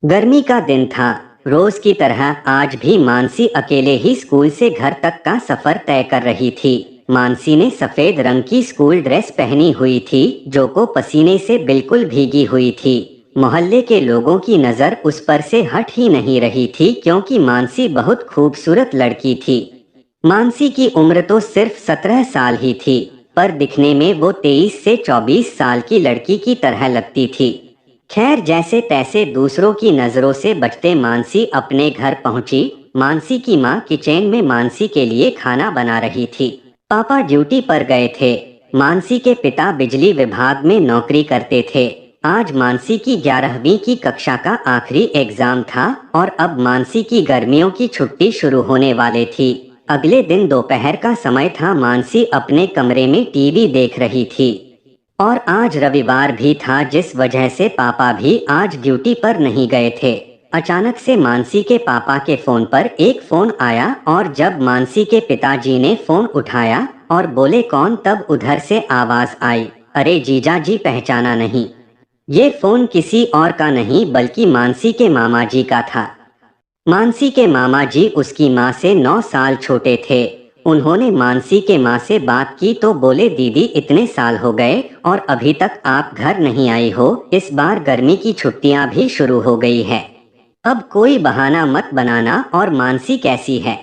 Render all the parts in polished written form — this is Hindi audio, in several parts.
गर्मी का दिन था। रोज की तरह आज भी मानसी अकेले ही स्कूल से घर तक का सफर तय कर रही थी। मानसी ने सफेद रंग की स्कूल ड्रेस पहनी हुई थी जो को पसीने से बिल्कुल भीगी हुई थी। मोहल्ले के लोगों की नजर उस पर से हट ही नहीं रही थी क्योंकि मानसी बहुत खूबसूरत लड़की थी। मानसी की उम्र तो सिर्फ 17 साल ही थी, पर दिखने में वो 23 से 24 साल की लड़की की तरह लगती थी। खैर, जैसे तैसे दूसरों की नजरों से बचते मानसी अपने घर पहुंची। मानसी की माँ किचन में मानसी के लिए खाना बना रही थी। पापा ड्यूटी पर गए थे। मानसी के पिता बिजली विभाग में नौकरी करते थे। आज मानसी की 11वीं की कक्षा का आखिरी एग्जाम था और अब मानसी की गर्मियों की छुट्टी शुरू होने वाली थी। अगले दिन दोपहर का समय था। मानसी अपने कमरे में टीवी देख रही थी और आज रविवार भी था, जिस वजह से पापा भी आज ड्यूटी पर नहीं गए थे। अचानक से मानसी के पापा के फोन पर एक फोन आया और जब मानसी के पिताजी ने फोन उठाया और बोले कौन, तब उधर से आवाज आई, अरे जीजा जी, पहचाना नहीं? ये फोन किसी और का नहीं बल्कि मानसी के मामा जी का था। मानसी के मामा जी उसकी माँ से 9 साल छोटे थे। उन्होंने मानसी के माँ से बात की तो बोले, दीदी इतने साल हो गए और अभी तक आप घर नहीं आई हो। इस बार गर्मी की छुट्टियां भी शुरू हो गई है। अब कोई बहाना मत बनाना। और मानसी कैसी है?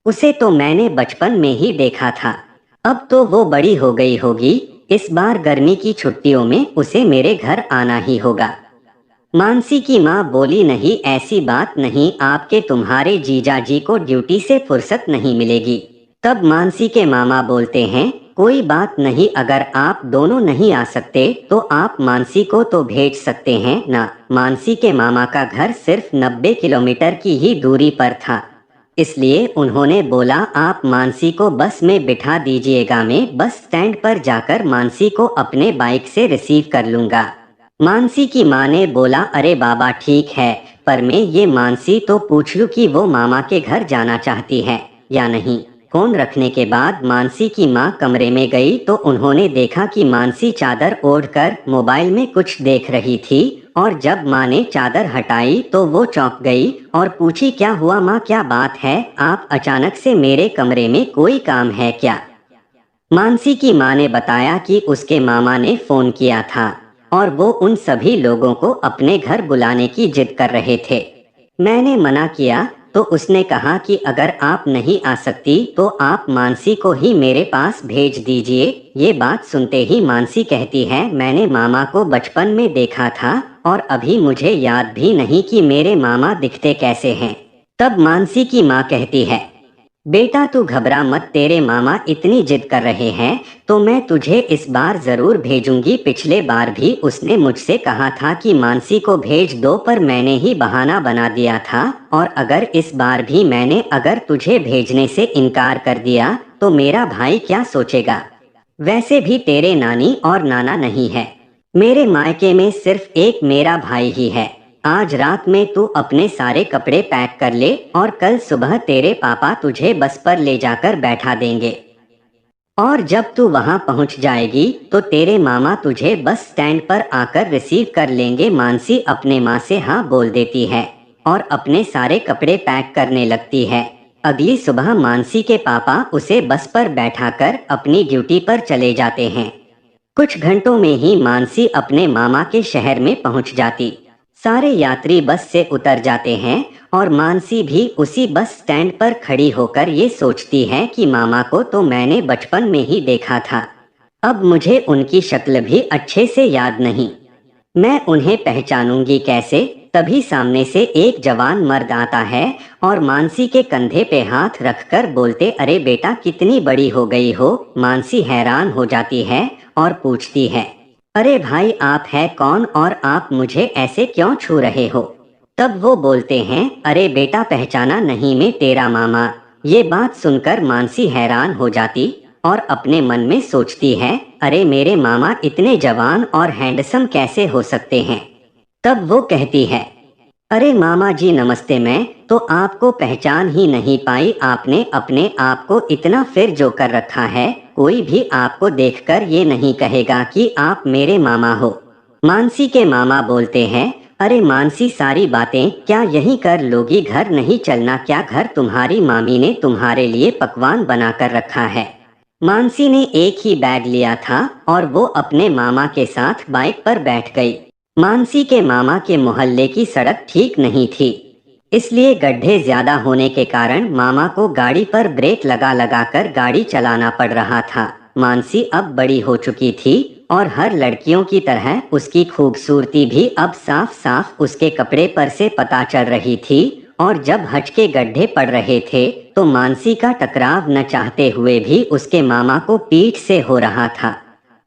उसे तो मैंने बचपन में ही देखा था। अब तो वो बड़ी हो गई होगी। इस बार गर्मी की छुट्टियों में उसे मेरे घर आना ही होगा। मानसी की माँ बोली, नहीं, ऐसी बात नहीं, आपके तुम्हारे जीजा जी को ड्यूटी से फुर्सत नहीं मिलेगी। तब मानसी के मामा बोलते हैं, कोई बात नहीं, अगर आप दोनों नहीं आ सकते तो आप मानसी को तो भेज सकते हैं ना। मानसी के मामा का घर सिर्फ 90 किलोमीटर की ही दूरी पर था, इसलिए उन्होंने बोला, आप मानसी को बस में बिठा दीजिएगा, मैं बस स्टैंड पर जाकर मानसी को अपने बाइक से रिसीव कर लूंगा। मानसी की माँ ने बोला, अरे बाबा ठीक है, पर मैं ये मानसी तो पूछ लूं कि वो मामा के घर जाना चाहती है या नहीं। फोन रखने के बाद मानसी की माँ कमरे में गई तो उन्होंने देखा कि मानसी चादर ओढ़कर मोबाइल में कुछ देख रही थी। और जब माँ ने चादर हटाई तो वो चौंक गई और पूछी, क्या हुआ माँ, क्या बात है? आप अचानक से मेरे कमरे में, कोई काम है क्या? मानसी की माँ ने बताया कि उसके मामा ने फोन किया था और वो उन सभी लोगों को अपने घर बुलाने की जिद कर रहे थे। मैंने मना किया तो उसने कहा कि अगर आप नहीं आ सकती तो आप मानसी को ही मेरे पास भेज दीजिए। ये बात सुनते ही मानसी कहती है, मैंने मामा को बचपन में देखा था और अभी मुझे याद भी नहीं कि मेरे मामा दिखते कैसे हैं। तब मानसी की माँ कहती है, बेटा तू घबरा मत, तेरे मामा इतनी जिद कर रहे हैं तो मैं तुझे इस बार जरूर भेजूंगी। पिछले बार भी उसने मुझसे कहा था कि मानसी को भेज दो, पर मैंने ही बहाना बना दिया था। और अगर इस बार भी मैंने अगर तुझे भेजने से इनकार कर दिया तो मेरा भाई क्या सोचेगा? वैसे भी तेरे नानी और नाना नहीं है, मेरे मायके में सिर्फ एक मेरा भाई ही है। आज रात में तू अपने सारे कपड़े पैक कर ले और कल सुबह तेरे पापा तुझे बस पर ले जाकर बैठा देंगे और जब तू वहां पहुंच जाएगी तो तेरे मामा तुझे बस स्टैंड पर आकर रिसीव कर लेंगे। मानसी अपने माँ से हाँ बोल देती है और अपने सारे कपड़े पैक करने लगती है। अगली सुबह मानसी के पापा उसे बस पर बैठाकर अपनी ड्यूटी पर चले जाते हैं। कुछ घंटों में ही मानसी अपने मामा के शहर में पहुंच जाती। सारे यात्री बस से उतर जाते हैं और मानसी भी उसी बस स्टैंड पर खड़ी होकर ये सोचती है कि मामा को तो मैंने बचपन में ही देखा था, अब मुझे उनकी शक्ल भी अच्छे से याद नहीं, मैं उन्हें पहचानूंगी कैसे? तभी सामने से एक जवान मर्द आता है और मानसी के कंधे पे हाथ रखकर बोलते, अरे बेटा कितनी बड़ी हो गई हो? मानसी हैरान हो जाती है और पूछती है, अरे भाई आप है कौन और आप मुझे ऐसे क्यों छू रहे हो? तब वो बोलते हैं, अरे बेटा पहचाना नहीं, मैं तेरा मामा। ये बात सुनकर मानसी हैरान हो जाती और अपने मन में सोचती है, अरे मेरे मामा इतने जवान और हैंडसम कैसे हो सकते हैं? तब वो कहती है, अरे मामा जी नमस्ते, मैं तो आपको पहचान ही नहीं पाई, आपने अपने आप को इतना फिर जो कर रखा है, कोई भी आपको देखकर ये नहीं कहेगा कि आप मेरे मामा हो। मानसी के मामा बोलते हैं, अरे मानसी, सारी बातें क्या यहीं कर लोगी? घर नहीं चलना क्या? घर तुम्हारी मामी ने तुम्हारे लिए पकवान बना कर रखा है। मानसी ने एक ही बैग लिया था और वो अपने मामा के साथ बाइक पर बैठ गई। मानसी के मामा के मोहल्ले की सड़क ठीक नहीं थी, इसलिए गड्ढे ज्यादा होने के कारण मामा को गाड़ी पर ब्रेक लगा लगा कर गाड़ी चलाना पड़ रहा था। मानसी अब बड़ी हो चुकी थी और हर लड़कियों की तरह उसकी खूबसूरती भी अब साफ साफ उसके कपड़े पर से पता चल रही थी। और जब हज के गड्ढे पड़ रहे थे तो मानसी का टकराव न चाहते हुए भी उसके मामा को पीठ से हो रहा था,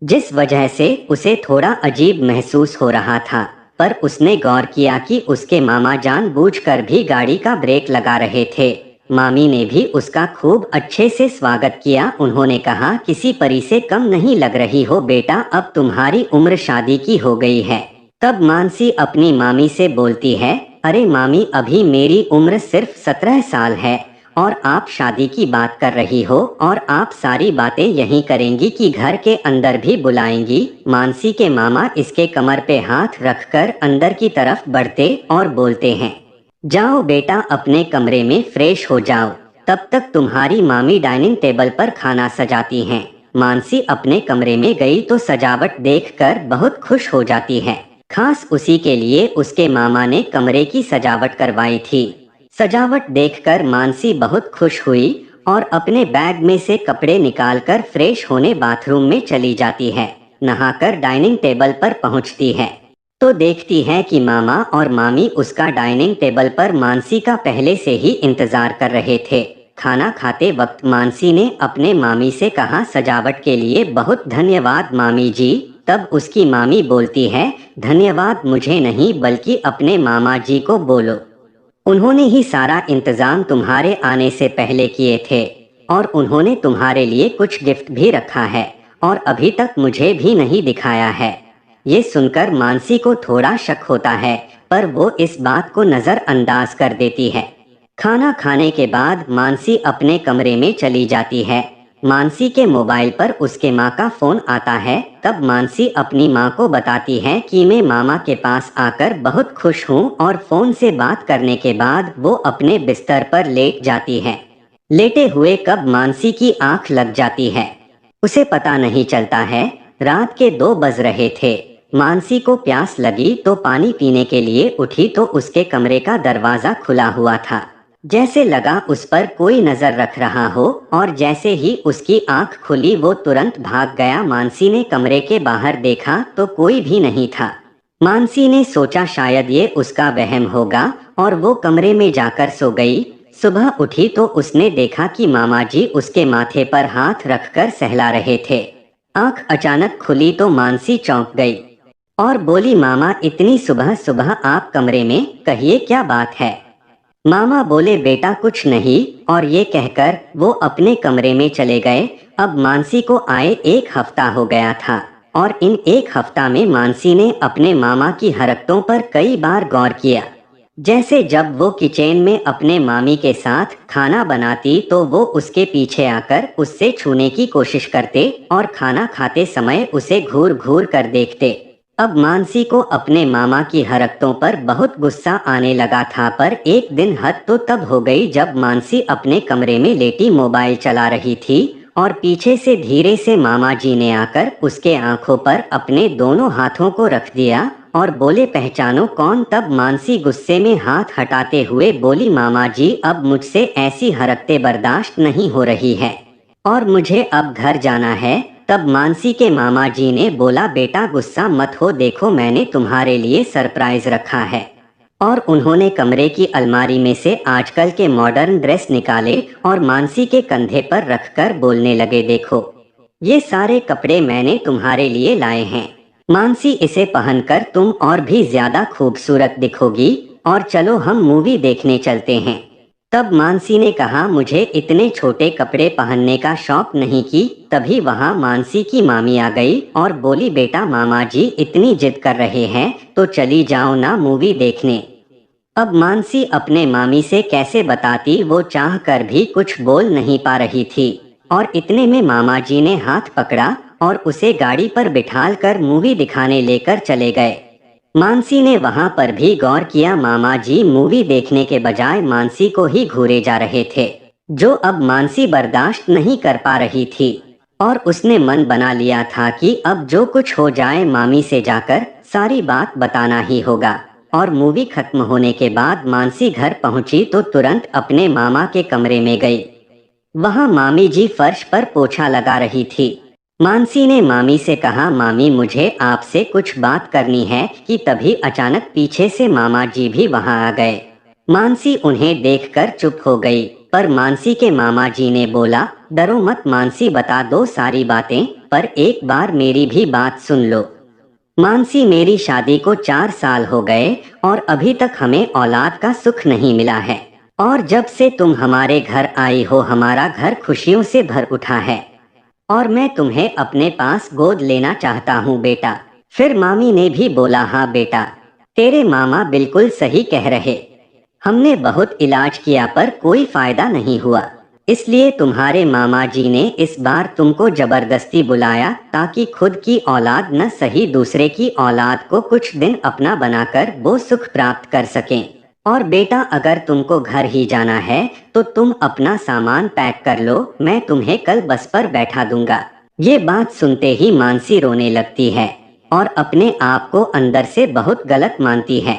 जिस वजह से उसे थोड़ा अजीब महसूस हो रहा था। पर उसने गौर किया कि उसके मामा जानबूझकर भी गाड़ी का ब्रेक लगा रहे थे। मामी ने भी उसका खूब अच्छे से स्वागत किया। उन्होंने कहा, किसी परी से कम नहीं लग रही हो बेटा, अब तुम्हारी उम्र शादी की हो गई है। तब मानसी अपनी मामी से बोलती है, अरे मामी, अभी मेरी उम्र सिर्फ 17 साल है और आप शादी की बात कर रही हो और आप सारी बातें यहीं करेंगी कि घर के अंदर भी बुलाएंगी? मानसी के मामा इसके कमर पे हाथ रखकर अंदर की तरफ बढ़ते और बोलते हैं, जाओ बेटा, अपने कमरे में फ्रेश हो जाओ, तब तक तुम्हारी मामी डाइनिंग टेबल पर खाना सजाती हैं। मानसी अपने कमरे में गई तो सजावट देखकर बहुत खुश हो जाती है। खास उसी के लिए उसके मामा ने कमरे की सजावट करवाई थी। सजावट देखकर मानसी बहुत खुश हुई और अपने बैग में से कपड़े निकालकर फ्रेश होने बाथरूम में चली जाती है। नहाकर डाइनिंग टेबल पर पहुंचती है तो देखती है कि मामा और मामी उसका डाइनिंग टेबल पर मानसी का पहले से ही इंतजार कर रहे थे। खाना खाते वक्त मानसी ने अपने मामी से कहा, सजावट के लिए बहुत धन्यवाद मामी जी। तब उसकी मामी बोलती है, धन्यवाद मुझे नहीं बल्कि अपने मामा जी को बोलो, उन्होंने ही सारा इंतजाम तुम्हारे आने से पहले किए थे और उन्होंने तुम्हारे लिए कुछ गिफ्ट भी रखा है और अभी तक मुझे भी नहीं दिखाया है। ये सुनकर मानसी को थोड़ा शक होता है, पर वो इस बात को नजरअंदाज कर देती है। खाना खाने के बाद मानसी अपने कमरे में चली जाती है। मानसी के मोबाइल पर उसके माँ का फोन आता है। तब मानसी अपनी माँ को बताती है कि मैं मामा के पास आकर बहुत खुश हूँ और फोन से बात करने के बाद वो अपने बिस्तर पर लेट जाती है। लेटे हुए कब मानसी की आंख लग जाती है, उसे पता नहीं चलता है। रात के 2 बज रहे थे। मानसी को प्यास लगी तो पानी पीने के लिए उठी तो उसके कमरे का दरवाजा खुला हुआ था। जैसे लगा उस पर कोई नजर रख रहा हो और जैसे ही उसकी आंख खुली वो तुरंत भाग गया। मानसी ने कमरे के बाहर देखा तो कोई भी नहीं था। मानसी ने सोचा शायद ये उसका वहम होगा और वो कमरे में जाकर सो गई। सुबह उठी तो उसने देखा कि मामा जी उसके माथे पर हाथ रखकर सहला रहे थे। आंख अचानक खुली तो मानसी चौंक गई और बोली, मामा, इतनी सुबह सुबह आप कमरे में, कहिए क्या बात है? मामा बोले, बेटा कुछ नहीं, और ये कहकर वो अपने कमरे में चले गए। अब मानसी को आए 1 हफ्ता हो गया था और इन 1 हफ्ता में मानसी ने अपने मामा की हरकतों पर कई बार गौर किया। जैसे जब वो किचन में अपने मामी के साथ खाना बनाती तो वो उसके पीछे आकर उससे छूने की कोशिश करते और खाना खाते समय उसे घूर घूर कर देखते। अब मानसी को अपने मामा की हरकतों पर बहुत गुस्सा आने लगा था। पर एक दिन हद तो तब हो गई जब मानसी अपने कमरे में लेटी मोबाइल चला रही थी और पीछे से धीरे से मामा जी ने आकर उसके आंखों पर अपने दोनों हाथों को रख दिया और बोले, पहचानो कौन? तब मानसी गुस्से में हाथ हटाते हुए बोली, मामा जी, अब मुझसे ऐसी हरकतें बर्दाश्त नहीं हो रही है और मुझे अब घर जाना है। तब मानसी के मामा जी ने बोला, बेटा गुस्सा मत हो, देखो मैंने तुम्हारे लिए सरप्राइज रखा है। और उन्होंने कमरे की अलमारी में से आजकल के मॉडर्न ड्रेस निकाले और मानसी के कंधे पर रखकर बोलने लगे, देखो ये सारे कपड़े मैंने तुम्हारे लिए लाए हैं। मानसी, इसे पहनकर तुम और भी ज्यादा खूबसूरत दिखोगी और चलो हम मूवी देखने चलते हैं। तब मानसी ने कहा, मुझे इतने छोटे कपड़े पहनने का शौक नहीं। की तभी वहाँ मानसी की मामी आ गई और बोली, बेटा मामा जी इतनी जिद कर रहे हैं तो चली जाओ ना मूवी देखने। अब मानसी अपने मामी से कैसे बताती, वो चाह कर भी कुछ बोल नहीं पा रही थी और इतने में मामा जी ने हाथ पकड़ा और उसे गाड़ी पर बिठाल कर मूवी दिखाने लेकर चले गए। मानसी ने वहां पर भी गौर किया। मामा जी मूवी देखने के बजाय मानसी को ही घूरे जा रहे थे, जो अब मानसी बर्दाश्त नहीं कर पा रही थी। और उसने मन बना लिया था कि अब जो कुछ हो जाए मामी से जाकर सारी बात बताना ही होगा। और मूवी खत्म होने के बाद मानसी घर पहुंची तो तुरंत अपने मामा के कमरे में गई। वहां मामी जी फर्श पर पोछा लगा रही थी। मानसी ने मामी से कहा, मामी मुझे आपसे कुछ बात करनी है, कि तभी अचानक पीछे से मामा जी भी वहां आ गए। मानसी उन्हें देखकर चुप हो गई, पर मानसी के मामा जी ने बोला, डरो मत मानसी, बता दो सारी बातें, पर एक बार मेरी भी बात सुन लो। मानसी, मेरी शादी को 4 साल हो गए और अभी तक हमें औलाद का सुख नहीं मिला है। और जब से तुम हमारे घर आई हो हमारा घर खुशियों से भर उठा है और मैं तुम्हें अपने पास गोद लेना चाहता हूँ बेटा। फिर मामी ने भी बोला, हाँ बेटा, तेरे मामा बिल्कुल सही कह रहे। हमने बहुत इलाज किया पर कोई फायदा नहीं हुआ, इसलिए तुम्हारे मामा जी ने इस बार तुमको जबरदस्ती बुलाया ताकि खुद की औलाद न सही दूसरे की औलाद को कुछ दिन अपना बनाकर वो सुख प्राप्त कर सकें। और बेटा, अगर तुमको घर ही जाना है तो तुम अपना सामान पैक कर लो, मैं तुम्हें कल बस पर बैठा दूंगा। ये बात सुनते ही मानसी रोने लगती है और अपने आप को अंदर से बहुत गलत मानती है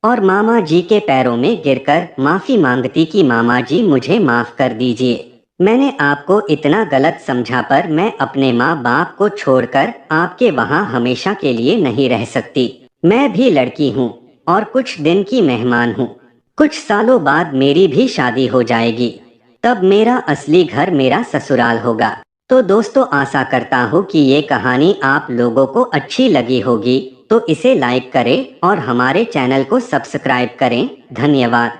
और मामा जी के पैरों में गिरकर माफी मांगती कि मामा जी मुझे माफ कर दीजिए, मैंने आपको इतना गलत समझा, पर मैं अपने माँ बाप को छोड़कर आपके वहाँ हमेशा के लिए नहीं रह सकती। मैं भी लड़की हूँ और कुछ दिन की मेहमान हूँ। कुछ सालों बाद मेरी भी शादी हो जाएगी, तब मेरा असली घर मेरा ससुराल होगा। तो दोस्तों, आशा करता हूँ कि ये कहानी आप लोगों को अच्छी लगी होगी, तो इसे लाइक करें और हमारे चैनल को सब्सक्राइब करें। धन्यवाद।